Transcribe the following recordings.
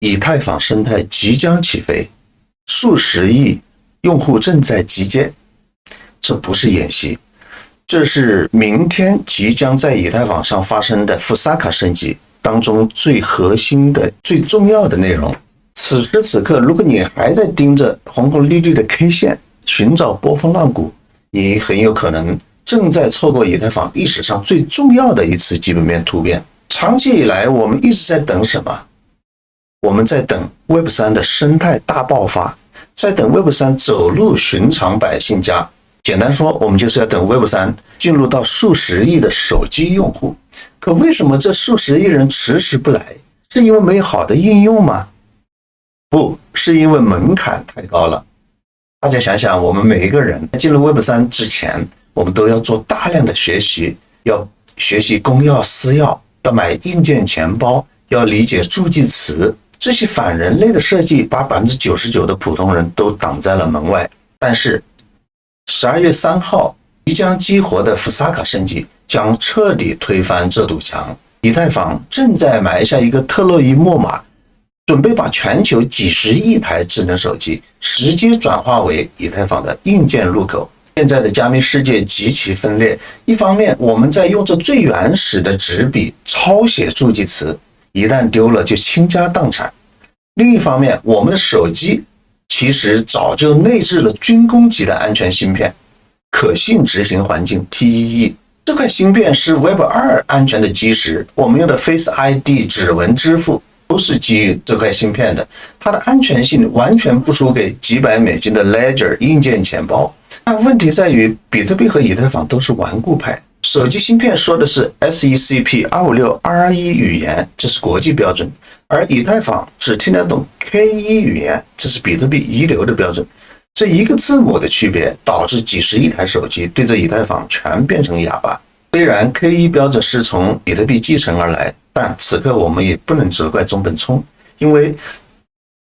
以太坊生態即將起飛，數十億用戶正在集結。這不是演習，這是明天即將在以太坊上發生的 Fusaka 升級當中最核心的、最重要的內容。此时此刻，如果你還在盯着红红綠綠的 K 線尋找波峰浪谷，你很有可能正在錯過以太坊歷史上最重要的一次基本面突變。長期以來，我們一直在等什麼？我們在等 Web3 的生態大爆發，在等 Web3 走入尋常百姓家。簡單說，我們就是要等 Web3 進入到數十億的手機用戶。可為什麼這數十億人遲遲不來？是因為沒有好的應用嗎？不是，因為门檻太高了。大家想想，我們每一個人進入 Web3 之前，我們都要做大量的学習，要學習公钥私钥，要買硬件錢包，要理解助記詞。這些反人類的設計把 99% 的普通人都擋在了門外。但是12月3號即將激活的 Fusaka 升級將徹底推翻這堵牆。以太坊正在埋下一個特洛伊木馬，準備把全球幾十億台智能手機直接轉化為以太坊的硬件入口。現在的加密世界極其分裂，一方面我們在用着最原始的紙筆抄寫助記詞，一旦丟了就傾家蕩產。另一方面，我們的手機其實早就內置了軍工級的安全芯片，可信執行環境 TEE。這塊芯片是 Web2 安全的基石，我們用的 Face ID 指紋支付都是基于這塊芯片的，它的安全性完全不輸給幾百美金的 Ledger 硬件錢包。但問題在於，比特幣和以太坊都是顽固派。手機芯片說的是 SECP256 RE 語言，這是國際標準，而以太坊只聽得懂 K1 語言，這是比特幣遺留的標準。這一個字母的區別導致幾十億台手機對着以太坊全變成啞巴。雖然 K1 標準是從比特幣繼承而來，但此刻我們也不能責怪中本聰，因為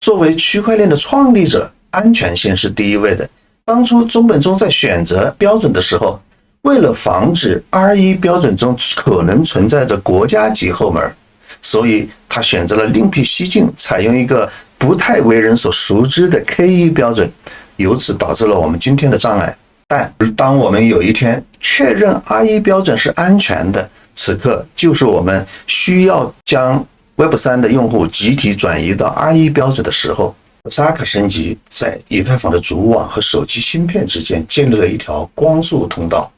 作為區塊鏈的創立者，安全性是第一位的。當初中本聰在選擇標準的時候，為了防止 RE 標準中可能存在着國家級後門，所以他選擇了另闢蹊徑，採用一個不太為人所熟知的 K1 標準，由此導致了我們今天的障礙。但當我們有一天確認 RE 標準是安全的，此刻就是我們需要將 Web3 的用戶集體轉移到 RE 標準的時候。Fusaka 升級在以太坊的主網和手機芯片之間建立了一條光速通道。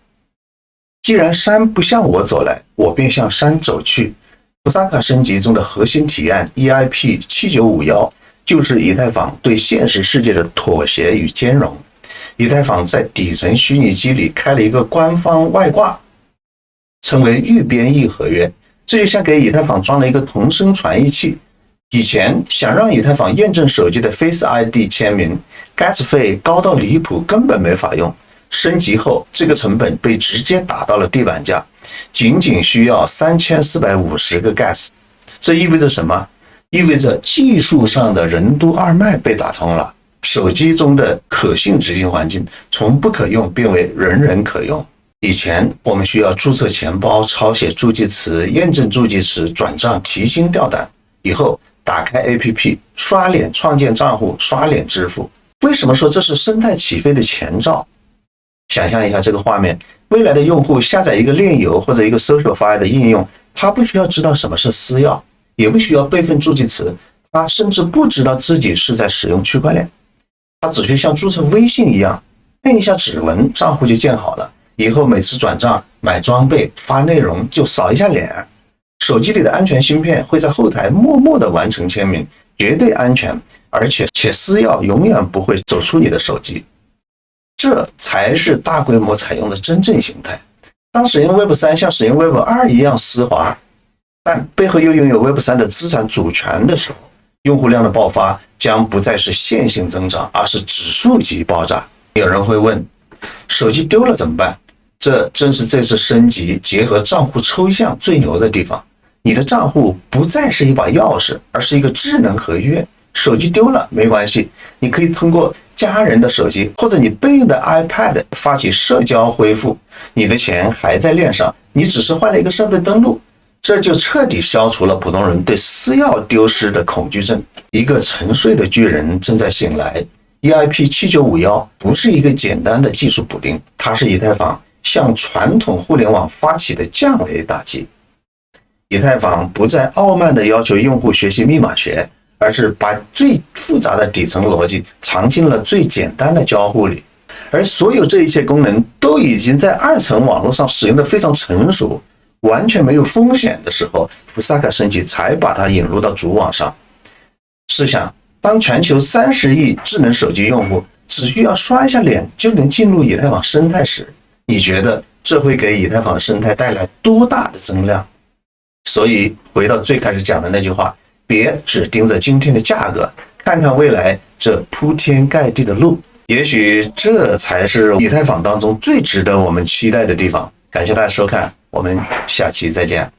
既然山不向我走來，我便向山走去。Fusaka 升級中的核心提案 EIP7951就是以太坊对現實世界的妥協與兼容。以太坊在底層虛擬機裡開了一個官方外掛，稱為預編譯合約，這就像給以太坊裝了一個同聲傳譯器。以前想讓以太坊驗證手機的 Face ID 簽名 ，gas 費高到離譜，根本沒法用。升級後，這個成本被直接打到了地板價，僅需要3450個 gas。這意味着什麼？意味着技術上的任督二脈被打通了。手機中的可信執行環境從不可用變為人人可用。以前我們需要注冊錢包、抄寫助記詞、驗證助記詞、轉賬、提心吊膽。以後打開 APP 刷臉創建賬戶，刷臉支付。為什麼說這是生態起飛的前兆？想象一下這個畫面，未來的用戶下載一個鏈遊或者一個 SocialFi 的應用，他不需要知道什麼是私鑰，也不需要備份助記詞，他甚至不知道自己是在使用區塊鏈，他只需像注冊微信一樣，按一下指紋，賬戶就建好了。以後每次轉賬、買裝備、發內容就掃一下臉，手機裡的安全芯片會在後台默默地完成簽名，絕對安全，而且私鑰永遠不會走出你的手機。這才是大規模採用的真正形態。當使用 Web3 像使用 Web2 一樣絲滑，但背後又擁有 Web3 的資產主權的時候，用戶量的爆發將不再是線性增長，而是指數級爆炸。有人会問，手機丟了怎麼辦？這正是這次升級結合賬戶抽象最牛的地方。你的賬戶不再是一把鑰匙，而是一個智能合約。手機丟了沒關係，你可以通過家人的手機或者你備用的 iPad 發起社交恢復，你的錢還在鏈上，你只是換了一個設備登錄。這就徹底消除了普通人對私鑰丟失的恐懼症。一個沉睡的巨人正在醒來。EIP7951不是一個簡單的技術補丁，它是以太坊向傳統互聯網發起的降維打擊。以太坊不再傲慢地要求用戶學習密碼學，而是把最複雜的底層邏輯藏進了最簡單的交互裡。而所有這一切功能都已經在2層網絡上使用得非常成熟，完全沒有風險的时候，福薩卡升级才把它引入到主網上。試想，當全球30億智能手机用戶只需要刷一下臉就能進入以太坊生態時，你覺得這會給以太坊生態帶來多大的增量？所以回到最開始講的那句話，別只盯着今天的價格，看看未來這鋪天蓋地的路，也許這才是以太坊當中最值得我們期待的地方。感謝大家收看，我們下期再見。